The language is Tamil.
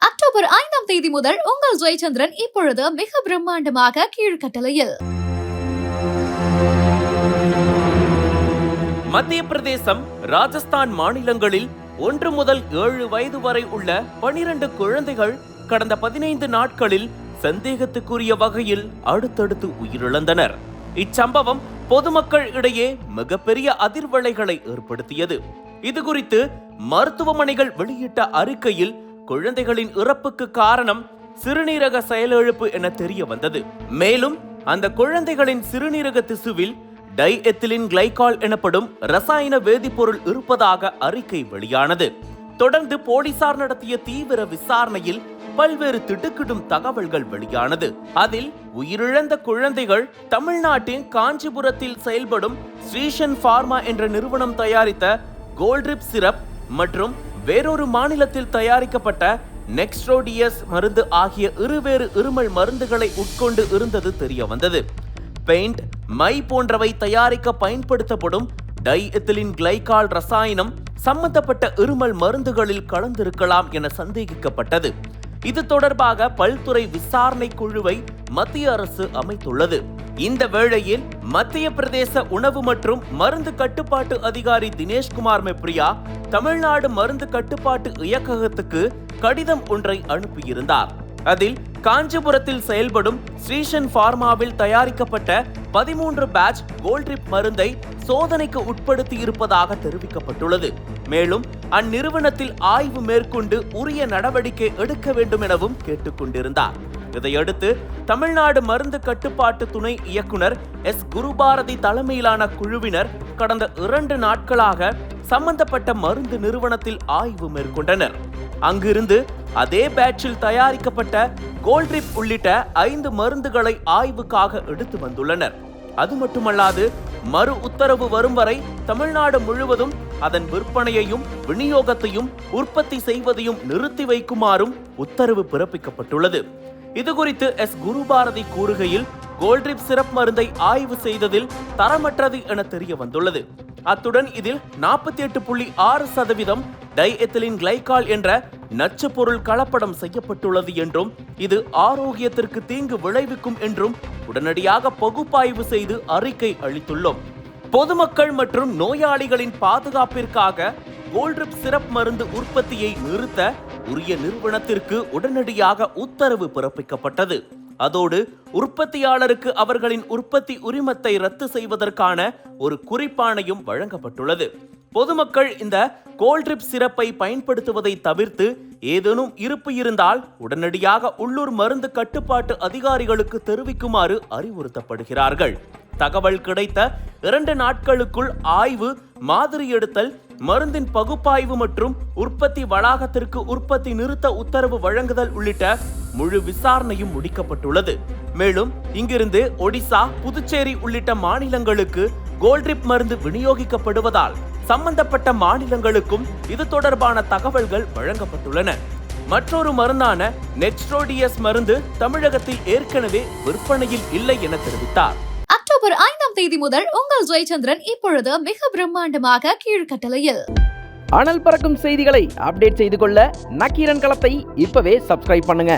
அக்டோபர் 5ஆம் தேதி முதல் உங்கள் ஜெயச்சந்திரன் இப்பொழுது மிக பிரம்மாண்டமாக கீழ்கட்டளையில். மத்திய பிரதேசம், ராஜஸ்தான் மாநிலங்களில் 1 முதல் 7 வயது வரை உள்ள 12 குழந்தைகள் கடந்த 15 நாட்களில் சந்தேகத்துக்குரிய வகையில் அடுத்தடுத்து உயிரிழந்தனர். இச்சம்பவம் பொதுமக்கள் இடையே மிகப்பெரிய அதிர்வலைகளை ஏற்படுத்தியது. இதுகுறித்து மருத்துவமனைகள் வெளியிட்ட அறிக்கையில் குழந்தைகளின் இறப்புக்கு காரணம் சிறுநீரக செயலிழப்பு என தெரிய வந்தது. மேலும் அந்த குழந்தைகளின் சிறுநீரக திசுவில் டைஎத்திலின் கிளைகால் எனப்படும் ரசாயன வேதிப்பொருள் இருப்பதாக அறிக்கை வெளியானது. தொடர்ந்து போலீசார் நடத்திய தீவிர விசாரணையில் பல்வேறு திடுக்கிடும் தகவல்கள் வெளியானது. அதில் உயிரிழந்த குழந்தைகள் தமிழ்நாட்டின் காஞ்சிபுரத்தில் செயல்படும் ஸ்ரீஷன் பார்மா என்ற நிறுவனம் தயாரித்த கோல்ட்ரிப் சிரப் மற்றும் வேறொரு மாநிலத்தில் தயாரிக்கப்பட்ட நெக்ஸ்ட்ரோடியஸ் மருந்து ஆகிய இருவேறு இருமல் மருந்துகளை உட்கொண்டு இருந்தது தெரிய வந்தது. பெயிண்ட், மை போன்றவை தயாரிக்க பயன்படுத்தப்படும் டைஎத்திலின் கிளைகால் ரசாயனம் சம்பந்தப்பட்ட இருமல் மருந்துகளில் கலந்திருக்கலாம் என சந்தேகிக்கப்பட்டது. இது தொடர்பாக பல்துறை விசாரணை குழுவை மத்திய அரசு அமைத்துள்ளது. இந்த வேளையில் மத்திய பிரதேச உணவு மற்றும் மருந்து கட்டுப்பாட்டு அதிகாரி தினேஷ்குமார் மெப்ரியா தமிழ்நாடு மருந்து கட்டுப்பாட்டு இயக்ககத்துக்கு கடிதம் ஒன்றை அனுப்பியிருந்தார். அதில் காஞ்சிபுரத்தில் செயல்படும் ஸ்ரீஷன் பார்மாவில் தயாரிக்கப்பட்ட 13 பேட்ச் கோல்ட்ரிப் மருந்தை சோதனைக்கு உட்படுத்தி இருப்பதாக தெரிவிக்கப்பட்டுள்ளது. மேலும் அந்நிறுவனத்தில் ஆய்வு மேற்கொண்டு உரிய நடவடிக்கை எடுக்க வேண்டும் எனவும் கேட்டுக்கொண்டிருந்தார். இதையடுத்து தமிழ்நாடு மருந்து கட்டுப்பாட்டு துணை இயக்குனர் எஸ். குருபாரதி தலைமையிலான குழுவினர் கடந்த 2 நாட்களாக சம்பந்தப்பட்ட மருந்து நிறுவனத்தில் ஆய்வு மேற்கொண்டனர். அங்கிருந்து அதே பேட்சில் தயாரிக்கப்பட்ட கோல்ட்ரிப் உள்ளிட்ட 5 மருந்துகளை ஆய்வுக்காக எடுத்து வந்துள்ளனர். அது மட்டுமல்லாது மறு உத்தரவு வரும் வரை தமிழ்நாடு முழுவதும் அதன் விற்பனையையும் விநியோகத்தையும் உற்பத்தி செய்வதையும் நிறுத்தி வைக்குமாறும் உத்தரவு பிறப்பிக்கப்பட்டுள்ளது. இதுகுறித்து எஸ். குருபாரதி கூறுகையில், கோல்ட்ரிப் சிரப் மருந்தை ஆய்வு செய்ததில் தரமற்றது என தெரிய வந்துள்ளது. அத்துடன் இதில் 48.6% டைஎத்திலின் கிளைகால் என்ற நச்சு பொருள் கலப்படம் செய்யப்பட்டுள்ளது என்றும் இது ஆரோக்கியத்திற்கு தீங்கு விளைவிக்கும் என்றும் உடனடியாக பகுப்பாய்வு செய்து அறிக்கை அளித்துள்ளோம். பொதுமக்கள் மற்றும் நோயாளிகளின் பாதுகாப்பிற்காக கோல்ட்ரிப் சிரப் மருந்து உற்பத்தியை நிறுத்த உரிய நிறுவனத்திற்கு உடனடியாக உத்தரவு பிறப்பிக்கப்பட்டது. அதோடு உற்பத்தியாளருக்கு அவர்களின் உற்பத்தி உரிமத்தை ரத்து செய்வதற்கான ஒரு குறிப்பாணையும் வழங்கப்பட்டுள்ளது. பொதுமக்கள் இந்த கோல்ட்ரிப் சிரப்பை பயன்படுத்துவதை தவிர்த்து ஏதேனும் இருப்பு இருந்தால் உடனடியாக உள்ளூர் மருந்து கட்டுப்பாட்டு அதிகாரிகளுக்கு தெரிவிக்குமாறு அறிவுறுத்தப்படுகிறார்கள். தகவல் கிடைத்த 2 நாட்களுக்குள் ஆய்வு, மாதிரி எடுத்தல், மருந்தின் பகுப்பாய்வு மற்றும் உற்பத்தி வளாகத்திற்கு உற்பத்தி நிறுத்த உத்தரவு வழங்குதல் உள்ளிட்ட முழு விசாரணையும் முடிக்கப்பட்டுள்ளது. மேலும் இங்கிருந்து ஒடிசா, புதுச்சேரி உள்ளிட்ட மாநிலங்களுக்கு கோல்ட்ரிப் மருந்து விநியோகிக்கப்படுவதால் சம்பந்தப்பட்ட மாநிலங்களுக்கும் இது தொடர்பான தகவல்கள் வழங்கப்பட்டுள்ளன. மற்றொரு மருந்தான நெக்ஸ்ட்ரோடியஸ் மருந்து தமிழகத்தில் ஏற்கனவே விற்பனையில் இல்லை என தெரிவித்தார். அக்டோபர் 5ஆம் தேதி முதல் உங்கள் ஜெயச்சந்திரன் இப்பொழுது மிக பிரம்மாண்டமாக கீழ்கட்டளையில். அனல் பறக்கும் செய்திகளை அப்டேட் செய்து கொள்ள நக்கீரன் களத்தை இப்பவே சப்ஸ்கிரைப் பண்ணுங்க.